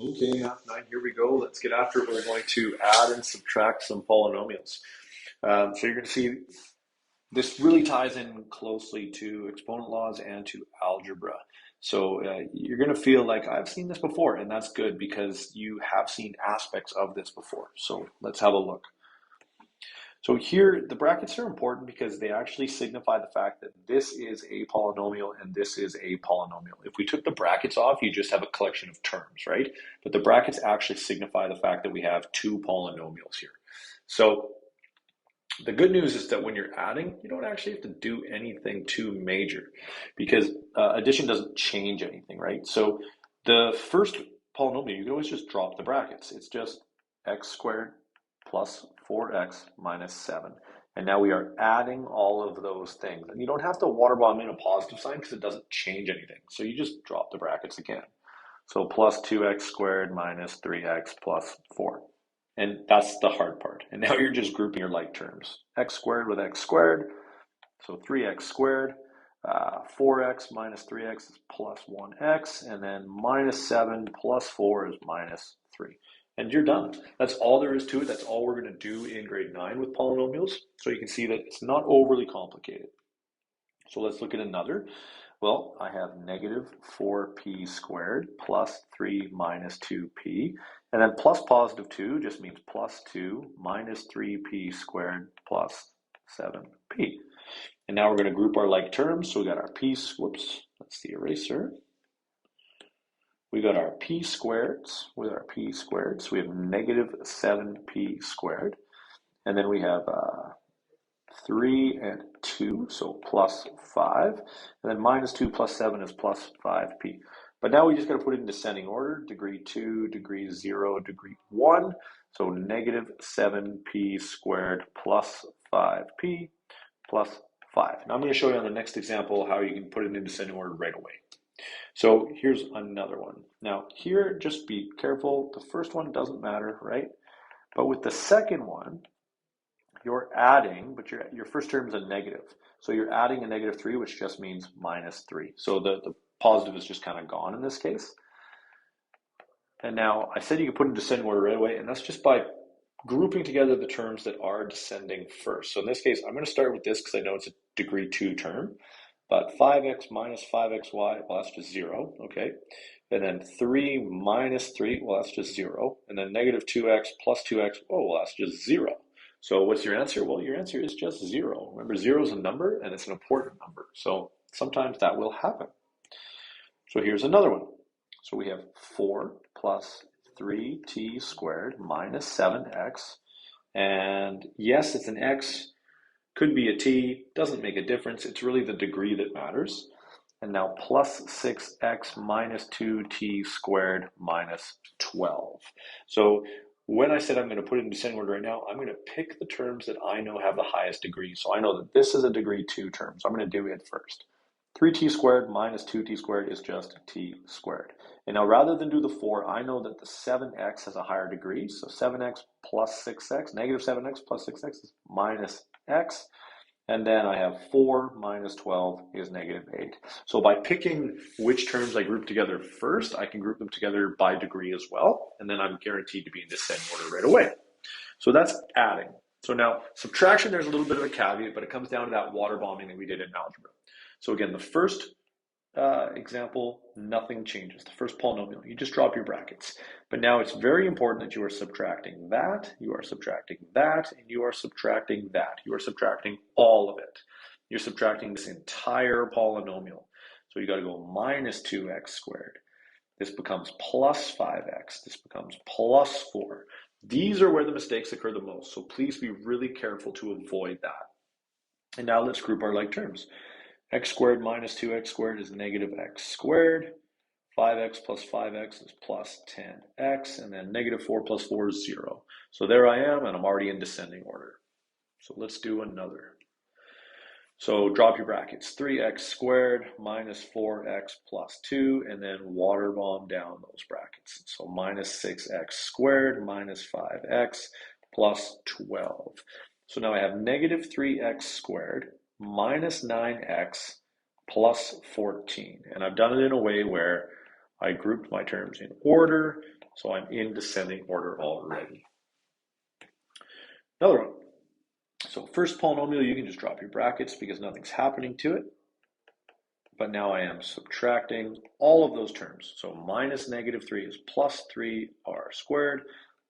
Okay, half nine, here we go. Let's get after it. We're going to add and subtract some polynomials. So you're going to see this really ties in closely to exponent laws and to algebra. So you're going to feel like I've seen this before, and that's good because you have seen aspects of this before. So let's have a look. So here, the brackets are important because they actually signify the fact that this is a polynomial and this is a polynomial. If we took the brackets off, you just have a collection of terms, right? But the brackets actually signify the fact that we have two polynomials here. So the good news is that when you're adding, you don't actually have to do anything too major because addition doesn't change anything, right? So the first polynomial, you can always just drop the brackets. It's just x squared plus 4x minus 7. And now we are adding all of those things. And you don't have to water bomb in a positive sign because it doesn't change anything. So you just drop the brackets again. So plus 2x squared minus 3x plus 4. And that's the hard part. And now you're just grouping your like terms. X squared with x squared. So 3x squared. 4x minus 3x is plus 1x. And then minus 7 plus 4 is minus 3. And you're done. That's all there is to it. That's all we're going to do in grade 9 with polynomials. So you can see that it's not overly complicated. So let's look at another. Well, I have negative 4p squared plus 3 minus 2p. And then plus positive 2 just means plus 2 minus 3p squared plus 7p. And now we're going to group our like terms. So we got our p, whoops, that's the eraser. We got our p squareds with our p squared. So we have negative 7p squared. And then we have 3 and 2, so plus 5. And then minus 2 plus 7 is plus 5p. But now we just got to put it in descending order. Degree 2, degree 0, degree 1. So negative 7p squared plus 5p plus 5. Now I'm going to show you on the next example how you can put it in descending order right away. So here's another one. Now here, just be careful. The first one doesn't matter, right? But with the second one, you're adding, but your first term is a negative. So you're adding a negative 3, which just means minus 3. So the positive is just kind of gone in this case. And now I said you could put in descending order right away, and that's just by grouping together the terms that are descending first. So in this case, I'm going to start with this because I know it's a degree 2 term. But 5x minus 5xy, well, that's just 0, okay? And then 3 minus 3, well, that's just 0. And then negative 2x plus 2x, oh, well, that's just 0. So what's your answer? Well, your answer is just 0. Remember, 0 is a number, and it's an important number. So sometimes that will happen. So here's another one. So we have 4 plus 3t squared minus 7x. And yes, it's an x. Could be a t, doesn't make a difference. It's really the degree that matters. And now plus 6x minus 2t squared minus 12. So when I said I'm going to put it in descending order right now, I'm going to pick the terms that I know have the highest degree. So I know that this is a degree 2 term, so I'm going to do it first. 3t squared minus 2t squared is just t squared. And now rather than do the 4, I know that the 7x has a higher degree. So 7x plus 6x, negative 7x plus 6x is minus x. And then I have 4 minus 12 is negative 8. So by picking which terms I group together first, I can group them together by degree as well. And then I'm guaranteed to be in descending order right away. So that's adding. So now subtraction, there's a little bit of a caveat, but it comes down to that water bombing that we did in algebra. So again, the first example, nothing changes. The first polynomial, you just drop your brackets. But now it's very important that you are subtracting that, you are subtracting that, and you are subtracting that. You are subtracting all of it. You're subtracting this entire polynomial. So you got to go minus 2x squared. This becomes plus 5x. This becomes plus 4. These are where the mistakes occur the most. So please be really careful to avoid that. And now let's group our like terms. X squared minus 2x squared is negative x squared. 5x plus 5x is plus 10x. And then negative 4 plus 4 is 0. So there I am, and I'm already in descending order. So let's do another. So drop your brackets. 3x squared minus 4x plus 2, and then water bomb down those brackets. So minus 6x squared minus 5x plus 12. So now I have negative 3x squared minus 9x plus 14. And I've done it in a way where I grouped my terms in order, so I'm in descending order already. Another one. So first polynomial, you can just drop your brackets because nothing's happening to it. But now I am subtracting all of those terms. So minus negative 3 is plus 3r squared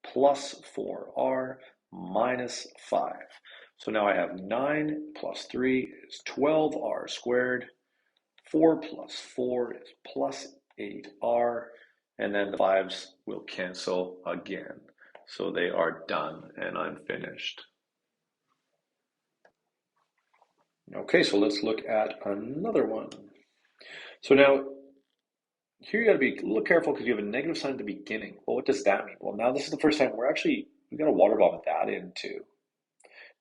plus 4r minus 5. So now I have 9 plus 3 is 12r squared. 4 plus 4 is plus 8r. And then the 5s will cancel again. So they are done and I'm finished. Okay, so let's look at another one. So now, here you got to be a little careful because you have a negative sign at the beginning. Well, what does that mean? Well, now this is the first time we've got to water bomb that in too.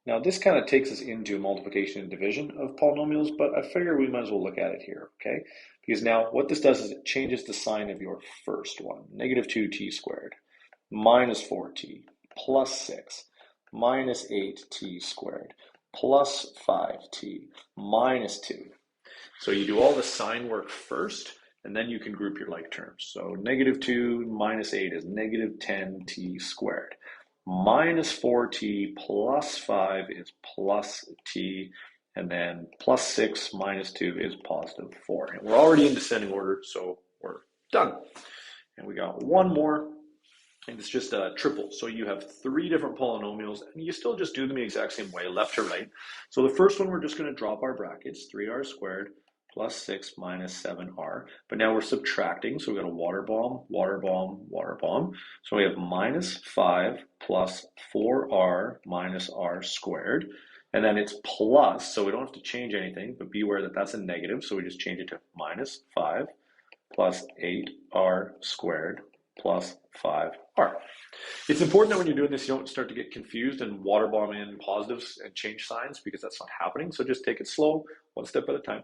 Now this kind of takes us into multiplication and division of polynomials, but I figure we might as well look at it here, okay? Because now what this does is it changes the sign of your first one. Negative 2t squared minus 4t plus 6 minus 8t squared plus 5t minus 2. So you do all the sign work first, and then you can group your like terms. So negative 2 minus 8 is negative 10t squared. Minus 4t plus 5 is plus t, and then plus 6 minus 2 is positive 4. And we're already in descending order, so we're done. And we got one more, and it's just a triple. So you have 3 different polynomials, and you still just do them the exact same way, left to right. So the first one, we're just going to drop our brackets, 3r squared plus 6 minus 7r. But now we're subtracting, so we've got a water bomb, water bomb, water bomb. So we have minus 5 plus 4r minus r squared. And then it's plus, so we don't have to change anything, but be aware that that's a negative, so we just change it to minus 5 plus 8r squared plus 5r. It's important that when you're doing this, you don't start to get confused and water bomb in positives and change signs because that's not happening. So just take it slow, one step at a time.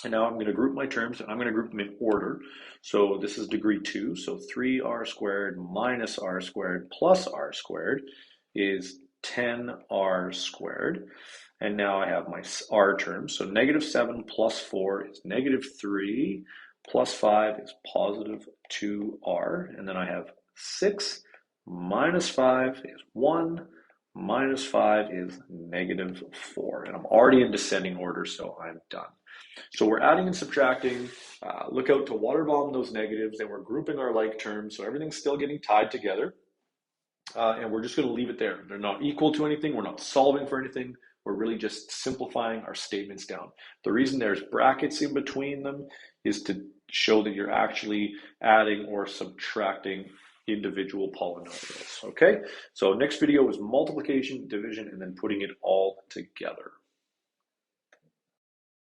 And now I'm going to group my terms, and I'm going to group them in order. So this is degree 2, so 3r squared minus r squared plus r squared is 10r squared. And now I have my r terms. So negative 7 plus 4 is negative 3, plus 5 is positive 2r. And then I have 6 minus 5 is 1, minus 5 is negative 4. And I'm already in descending order, so I'm done. So we're adding and subtracting. Look out to water bomb those negatives, and we're grouping our like terms, so everything's still getting tied together. And we're just going to leave it there. They're not equal to anything. We're not solving for anything. We're really just simplifying our statements down. The reason there's brackets in between them is to show that you're actually adding or subtracting individual polynomials. Okay, so next video is multiplication, division, and then putting it all together.